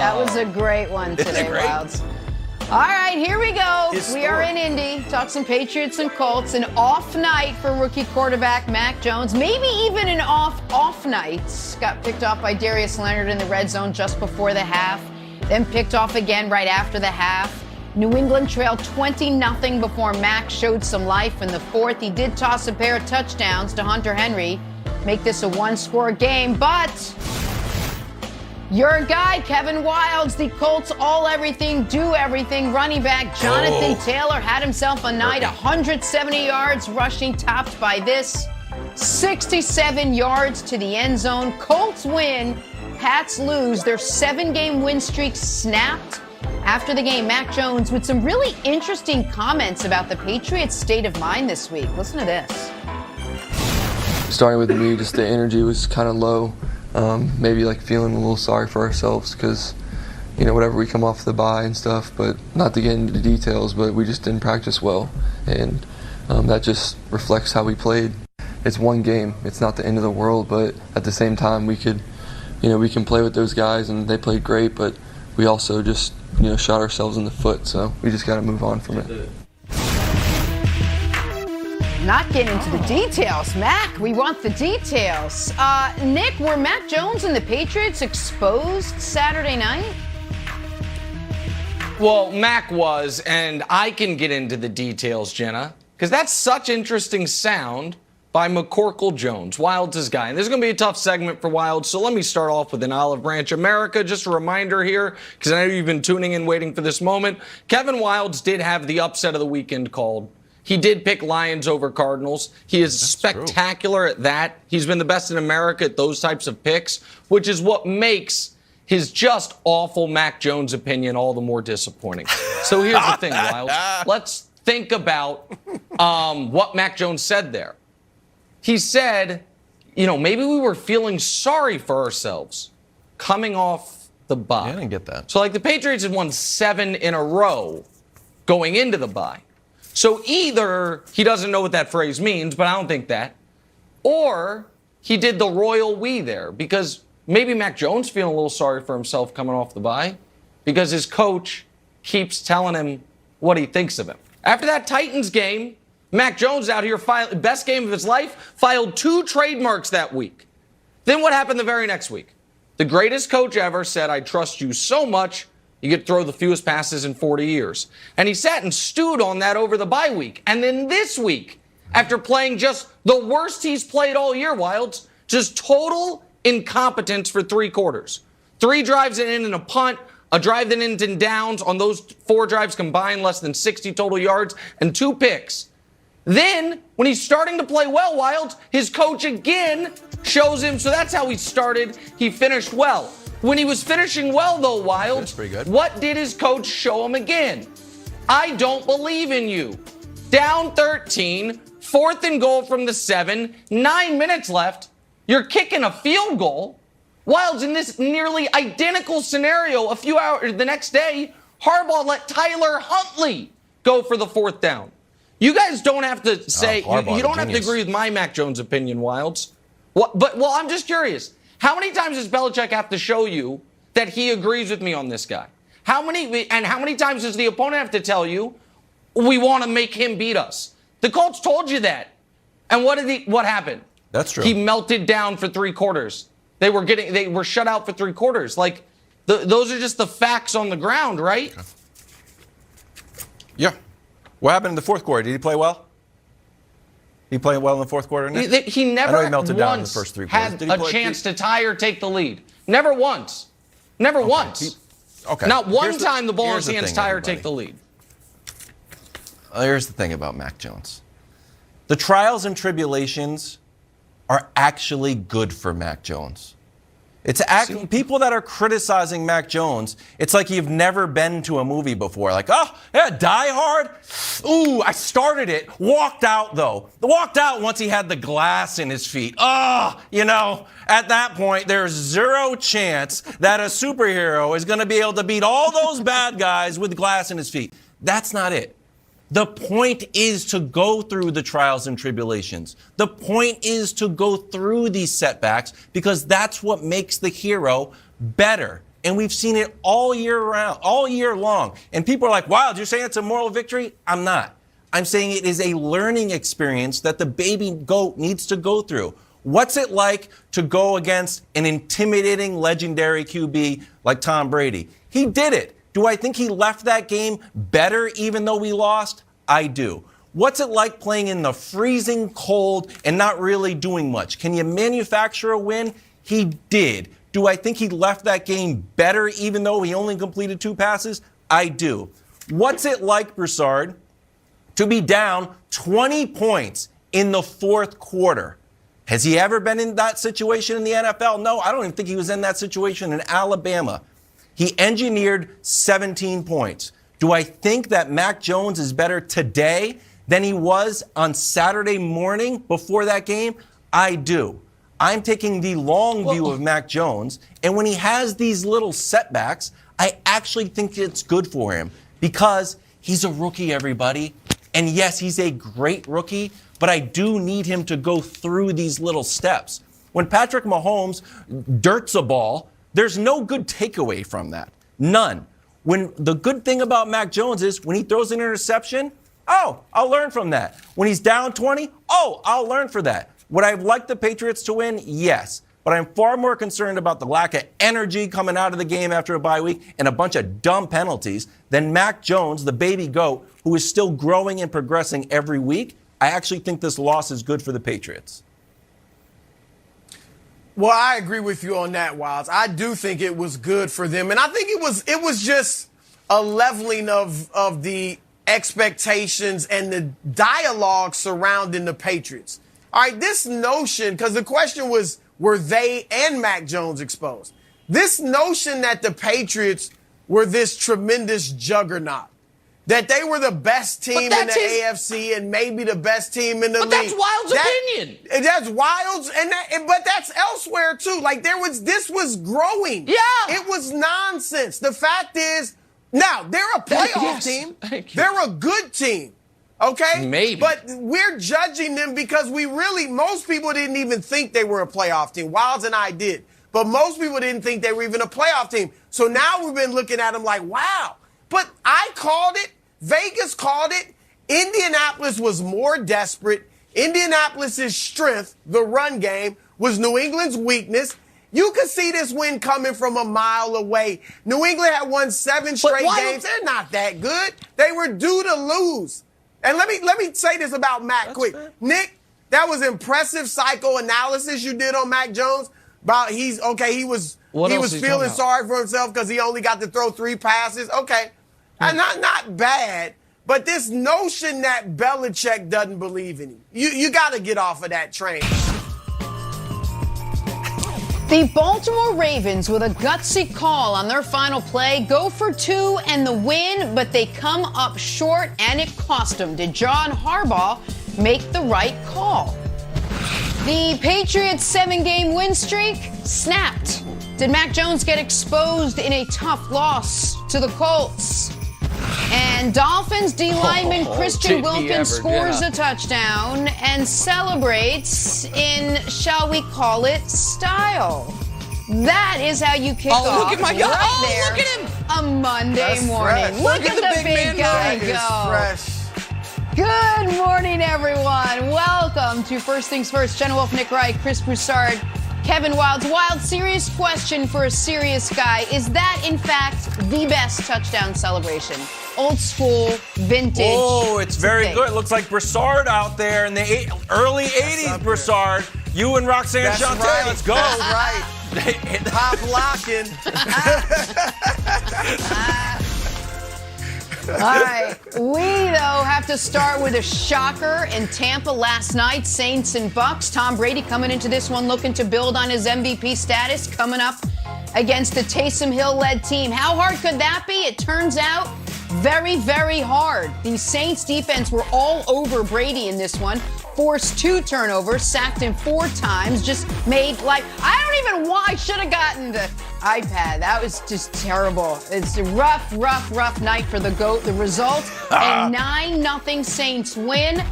That was a great one today, Wilds. All right, here we go. We are in Indy. Talk some Patriots and Colts. An off night for rookie quarterback Mac Jones. Maybe even an off night. Got picked off by Darius Leonard in the red zone just before the half. Then picked off again right after the half. New England trailed 20-0 before Mac showed some life in the fourth. He did toss a pair of touchdowns to Hunter Henry. Make this a one-score game, but your guy, Kevin Wildes, the Colts all-everything, do-everything running back Jonathan Taylor had himself a night, 170 yards rushing, topped by this, 67 yards to the end zone. Colts win, Pats lose. Their 7-game win streak snapped. After the game, Mac Jones with some really interesting comments about the Patriots' state of mind this week. Listen to this. Starting with me, just the energy was kind of low. Maybe like feeling a little sorry for ourselves because, whatever, we come off the bye and stuff, but not to get into the details, but we just didn't practice well. And that just reflects how we played. It's one game. It's not the end of the world, but at the same time, we can play with those guys and they played great, but we also just, shot ourselves in the foot. So we just got to move on from it. Not getting into the details. Mac, we want the details. Nick, were Mac Jones and the Patriots exposed Saturday night? Well, Mac was, and I can get into the details, Jenna, because that's such interesting sound by McCorkle Jones, Wildes' guy. And this is going to be a tough segment for Wildes, so let me start off with an Olive Branch America. Just a reminder here, because I know you've been tuning in waiting for this moment. Kevin Wildes did have the upset of the weekend called. He did pick Lions over Cardinals. He is spectacular at that. He's been the best in America at those types of picks, which is what makes his just awful Mac Jones opinion all the more disappointing. So here's the thing, Wildes. Let's think about what Mac Jones said there. He said, maybe we were feeling sorry for ourselves coming off the bye. Yeah, I didn't get that. So, the Patriots had won 7 in a row going into the bye. So either he doesn't know what that phrase means, but I don't think that, or he did the royal we there, because maybe Mac Jones feeling a little sorry for himself coming off the bye because his coach keeps telling him what he thinks of him. After that Titans game, Mac Jones out here, best game of his life, filed 2 trademarks that week. Then what happened the very next week? The greatest coach ever said, I trust you so much, you get to throw the fewest passes in 40 years. And he sat and stewed on that over the bye week. And then this week, after playing just the worst he's played all year, Wildes, just total incompetence for 3 quarters. 3 drives in and a punt, a drive that ended in downs. On those 4 drives combined, less than 60 total yards, and 2 picks. Then, when he's starting to play well, Wildes, his coach again shows him. So that's how he started. He finished well. When he was finishing well, though, Wildes, what did his coach show him again? I don't believe in you. Down 13, 4th and goal from the 7, 9 minutes left. You're kicking a field goal. Wildes, in this nearly identical scenario, a few hours the next day, Harbaugh let Tyler Huntley go for the 4th down. You guys don't have to say, you don't have to agree with my Mac Jones opinion, Wildes. I'm just curious. How many times does Belichick have to show you that he agrees with me on this guy? How many times does the opponent have to tell you we want to make him beat us? The Colts told you that. And what happened? That's true. He melted down for 3 quarters. They were shut out for 3 quarters. Those are just the facts on the ground, right? Okay. Yeah. What happened in the 4th quarter? Did he play well? He played well in the 4th quarter, Nick? He never melted down in the first 3 quarters. had a chance to tie or take the lead. Never once. Never once. Not one time the ball in his hands tie or take the lead. Here's the thing about Mac Jones. The trials and tribulations are actually good for Mac Jones. It's actually people that are criticizing Mac Jones. It's like you've never been to a movie before. Like, oh, yeah, Die Hard. Ooh, I started it. Walked out, though. Walked out once he had the glass in his feet. At that point, there's 0 chance that a superhero is going to be able to beat all those bad guys with glass in his feet. That's not it. The point is to go through the trials and tribulations. The point is to go through these setbacks because that's what makes the hero better. And we've seen it all year round, all year long. And people are like, Wild, you're saying it's a moral victory? I'm not. I'm saying it is a learning experience that the baby GOAT needs to go through. What's it like to go against an intimidating legendary QB like Tom Brady? He did it. Do I think he left that game better even though we lost? I do. What's it like playing in the freezing cold and not really doing much? Can you manufacture a win? He did. Do I think he left that game better even though he only completed 2 passes? I do. What's it like, Broussard, to be down 20 points in the 4th quarter? Has he ever been in that situation in the NFL? No, I don't even think he was in that situation in Alabama. He engineered 17 points. Do I think that Mac Jones is better today than he was on Saturday morning before that game? I do. I'm taking the long view of Mac Jones, and when he has these little setbacks, I actually think it's good for him because he's a rookie, everybody. And yes, he's a great rookie, but I do need him to go through these little steps. When Patrick Mahomes dirts a ball, there's no good takeaway from that. None. When the good thing about Mac Jones is when he throws an interception, I'll learn from that. When he's down 20, I'll learn from that. Would I have liked the Patriots to win? Yes. But I'm far more concerned about the lack of energy coming out of the game after a bye week and a bunch of dumb penalties than Mac Jones, the baby GOAT, who is still growing and progressing every week. I actually think this loss is good for the Patriots. Well, I agree with you on that, Wilds. I do think it was good for them. And I think it was just a leveling of the expectations and the dialogue surrounding the Patriots. All right, this notion, because the question was, were they and Mac Jones exposed? This notion that the Patriots were this tremendous juggernaut, that they were the best team in the AFC and maybe the best team in the league. But that's Wild's opinion. That's Wild's, but that's elsewhere too. Like this was growing. Yeah. It was nonsense. The fact is, now they're a playoff team. They're a good team. Okay? Maybe. But we're judging them because most people didn't even think they were a playoff team. Wilds and I did. But most people didn't think they were even a playoff team. So now we've been looking at them like, wow. But I called it. Vegas called it. Indianapolis was more desperate. Indianapolis' strength, the run game, was New England's weakness. You could see this win coming from a mile away. New England had won 7 straight games. They're not that good. They were due to lose. And let me say this about Mac quick. Fair. Nick, that was impressive psychoanalysis you did on Mac Jones. About he was feeling sorry for himself because he only got to throw 3 passes. Okay. And not bad. But this notion that Belichick doesn't believe in him, you got to get off of that train. The Baltimore Ravens, with a gutsy call on their final play, go for 2 and the win, but they come up short, and it cost them. Did John Harbaugh make the right call? The Patriots' 7-game win streak snapped. Did Mac Jones get exposed in a tough loss to the Colts? And Dolphins D lineman Christian Wilkins scores a touchdown and celebrates in, shall we call it, style. That is how you kick off. Look at my guy. Right look at him. A Monday morning. Fresh. Look at the big guy go. Fresh. Good morning, everyone. Welcome to First Things First. Jenna Wolf, Nick Wright, Chris Broussard, Kevin Wilds. Wild, serious question for a serious guy. Is that, in fact, the best touchdown celebration? Old school, vintage. Oh, it's very good. It looks like Broussard out there in the early 80s, Broussard. You and Roxanne Shante, right. let's go. That's right. Pop locking. All right. We, though, have to start with a shocker in Tampa last night. Saints and Bucks. Tom Brady coming into this one looking to build on his MVP status, coming up against the Taysom Hill-led team. How hard could that be? It turns out very, very hard. The Saints defense were all over Brady in this one. Forced 2 turnovers, sacked him 4 times, just made I should have gotten the iPad. That was just terrible. It's a rough night for the GOAT. The result, a 9-0 Saints win.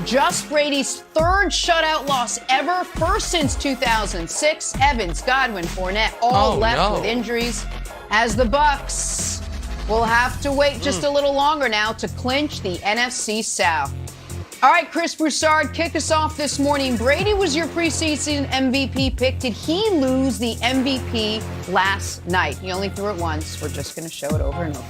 Just Brady's 3rd shutout loss ever, first since 2006. Evans, Godwin, Fournette, all left with injuries. as the Bucs will have to wait just a little longer now to clinch the NFC South. All right, Chris Broussard, kick us off this morning. Brady was your preseason MVP pick. Did he lose the MVP last night? He only threw it once. We're just going to show it over and over.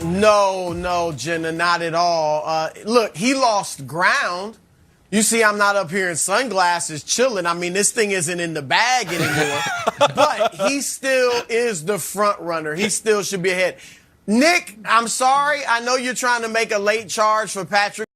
No, Jenna, not at all. Look, he lost ground. You see, I'm not up here in sunglasses chilling. I mean, this thing isn't in the bag anymore. But he still is the front runner. He still should be ahead. Nick, I'm sorry. I know you're trying to make a late charge for Patrick